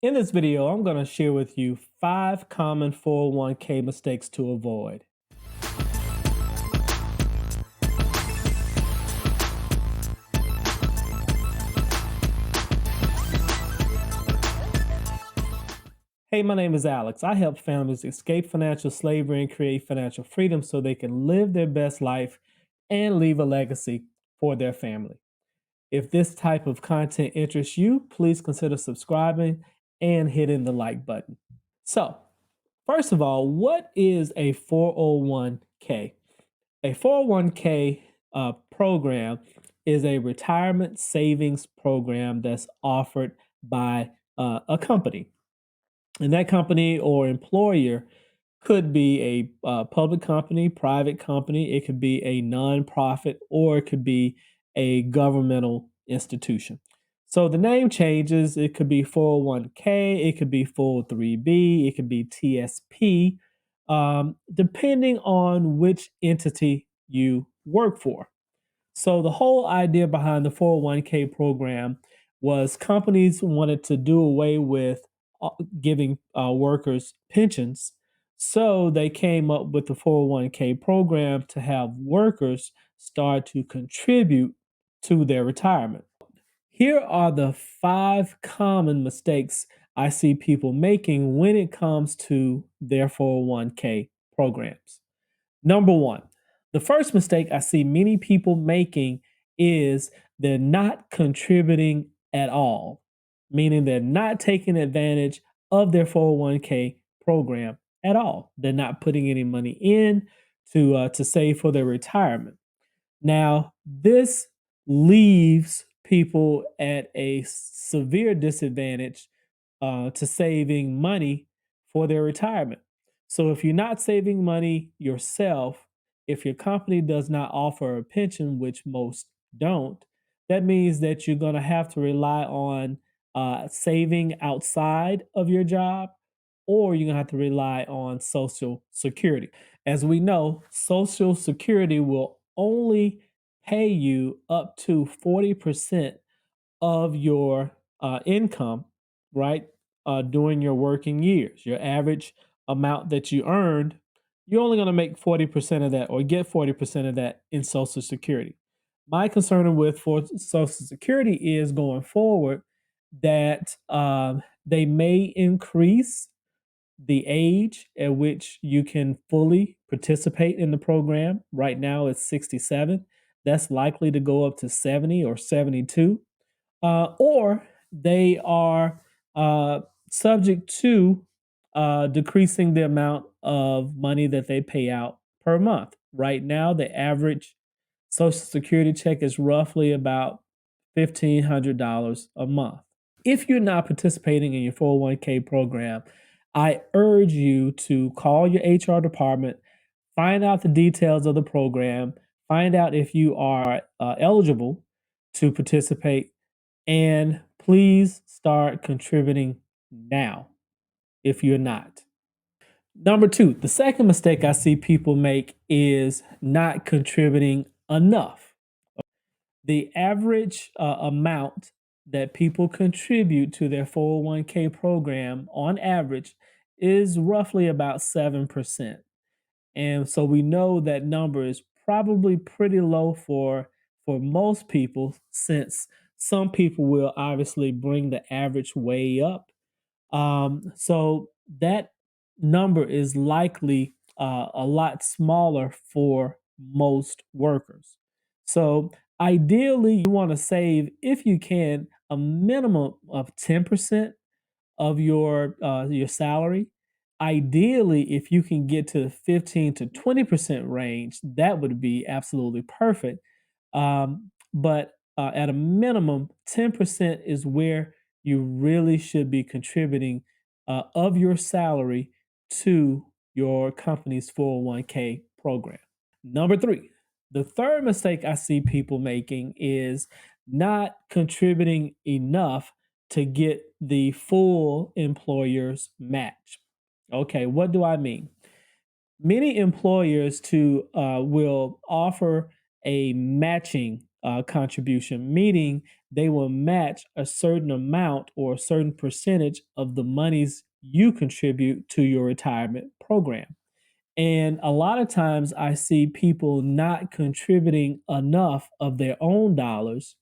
In this video, I'm going to share with you 5 common 401k mistakes to avoid. Hey, my name is Alex. I help families escape financial slavery and create financial freedom so they can live their best life and leave a legacy for their family. If this type of content interests you, please consider subscribing and hitting the like button. So, first of all, what is a 401k? A 401k program is a retirement savings program that's offered by a company. And that company or employer could be a public company, private company, it could be a nonprofit, or it could be a governmental institution. So the name changes. It could be 401k, it could be 403b, it could be TSP, depending on which entity you work for. So the whole idea behind the 401k program was companies wanted to do away with giving workers pensions. So they came up with the 401k program to have workers start to contribute to their retirement. Here are the 5 common mistakes I see people making when it comes to their 401k programs. Number 1, the first mistake I see many people making is they're not contributing at all, meaning they're not taking advantage of their 401k program at all. They're not putting any money in to save for their retirement. Now, this leaves people at a severe disadvantage to saving money for their retirement. So, if you're not saving money yourself, if your company does not offer a pension, which most don't, that means that you're going to have to rely on saving outside of your job, or you're going to have to rely on Social Security. As we know, Social Security will only pay you up to 40% of your income, right, during your working years. Your average amount that you earned, you're only going to make 40% of that or get 40% of that in Social Security. My concern with for Social Security is going forward that they may increase the age at which you can fully participate in the program. Right now it's 67. That's likely to go up to 70 or 72. Or they are subject to decreasing the amount of money that they pay out per month. Right now, the average Social Security check is roughly about $1,500 a month. If you're not participating in your 401k program, I urge you to call your HR department, find out the details of the program, find out if you are eligible to participate, and please start contributing now if you're not. Number 2, the second mistake I see people make is not contributing enough. The average amount that people contribute to their 401k program on average is roughly about 7%. And so we know that number is probably pretty low for most people, since some people will obviously bring the average way up. So that number is likely a lot smaller for most workers. So ideally, you want to save, if you can, a minimum of 10% of your salary. Ideally, if you can get to the 15 to 20% range, that would be absolutely perfect. But at a minimum, 10% is where you really should be contributing of your salary to your company's 401k program. Number 3, the third mistake I see people making is not contributing enough to get the full employer's match. Okay, what do I mean? Many employers will offer a matching contribution, meaning they will match a certain amount or a certain percentage of the monies you contribute to your retirement program. And a lot of times I see people not contributing enough of their own dollars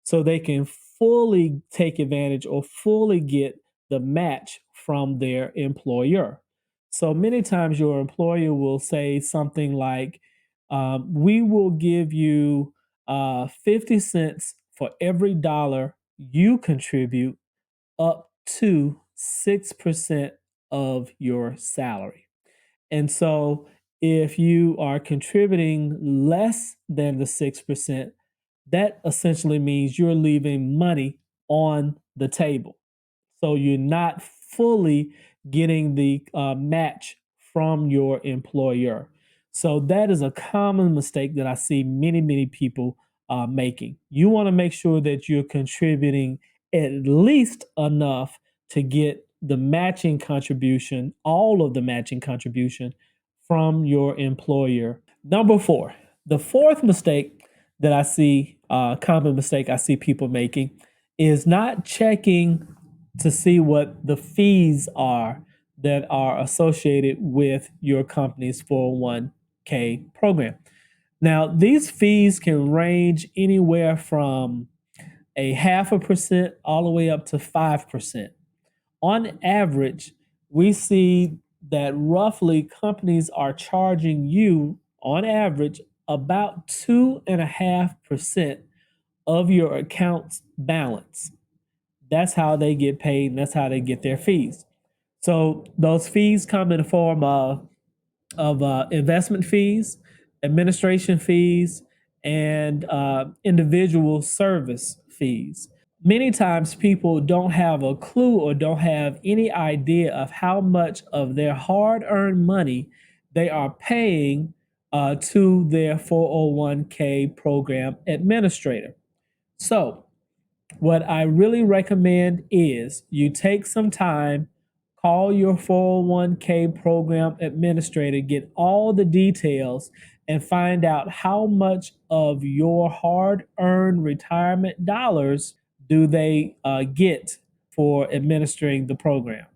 so they can fully take advantage or fully get the match from their employer. So many times your employer will say something like, we will give you 50 cents for every dollar you contribute up to 6% of your salary. And so if you are contributing less than the 6%, that essentially means you're leaving money on the table. So you're not fully getting the match from your employer. So that is a common mistake that I see many, many people making. You want to make sure that you're contributing at least enough to get the matching contribution, all of the matching contribution from your employer. Number four, the fourth mistake that I see, common mistake I see people making, is not checking to see what the fees are that are associated with your company's 401k program. Now, these fees can range anywhere from a 0.5% all the way up to 5%. On average, we see that roughly companies are charging you, on average, about 2.5% of your account's balance. That's how they get paid, and that's how they get their fees. So those fees come in the form of investment fees, administration fees, and individual service fees. Many times people don't have a clue or don't have any idea of how much of their hard-earned money they are paying to their 401k program administrator. So what I really recommend is you take some time, call your 401k program administrator, get all the details, and find out how much of your hard earned retirement dollars do they get for administering the program.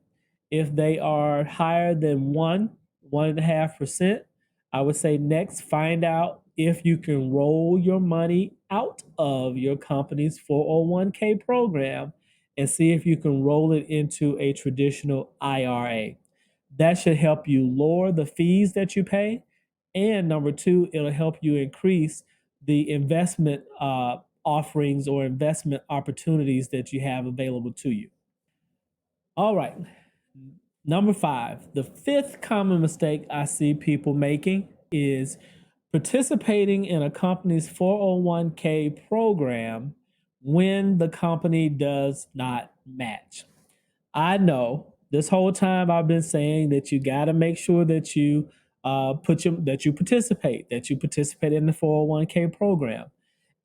If they are higher than 1.5%, I would say next find out if you can roll your money out of your company's 401k program and see if you can roll it into a traditional IRA. That should help you lower the fees that you pay. And number two, it'll help you increase the investment offerings or investment opportunities that you have available to you. All right. Number five, the fifth common mistake I see people making is participating in a company's 401k program when the company does not match. I know this whole time I've been saying that you got to make sure that you that you participate in the 401k program.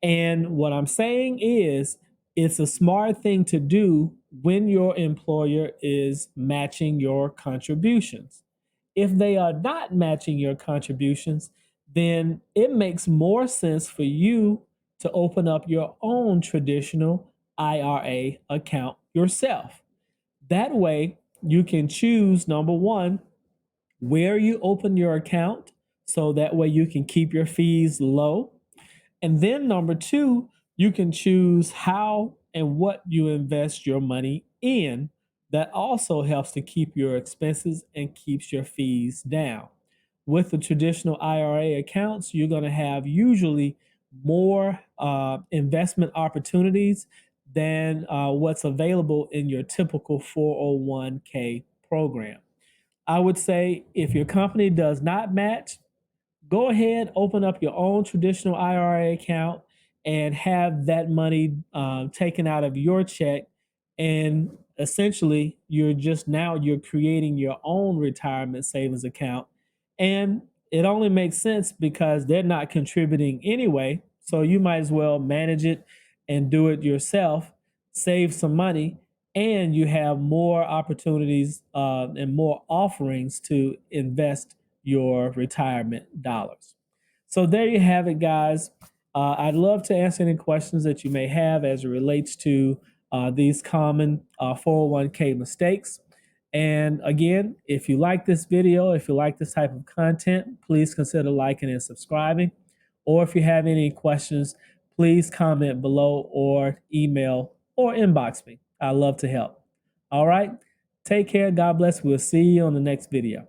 And what I'm saying is, it's a smart thing to do when your employer is matching your contributions. If they are not matching your contributions, then it makes more sense for you to open up your own traditional IRA account yourself. That way, you can choose number one, where you open your account, so that way you can keep your fees low. And then number two, you can choose how and what you invest your money in. That also helps to keep your expenses and keeps your fees down. With the traditional IRA accounts, you're going to have usually more investment opportunities than what's available in your typical 401k program. I would say if your company does not match, go ahead, open up your own traditional IRA account and have that money taken out of your check. And essentially, you're creating your own retirement savings account. And it only makes sense because they're not contributing anyway. So you might as well manage it and do it yourself, save some money, and you have more opportunities and more offerings to invest your retirement dollars. So there you have it, guys. I'd love to answer any questions that you may have as it relates to these common 401k mistakes. And again, if you like this video, if you like this type of content, please consider liking and subscribing. Or if you have any questions, please comment below or email or inbox me. I love to help. All right. Take care. God bless. We'll see you on the next video.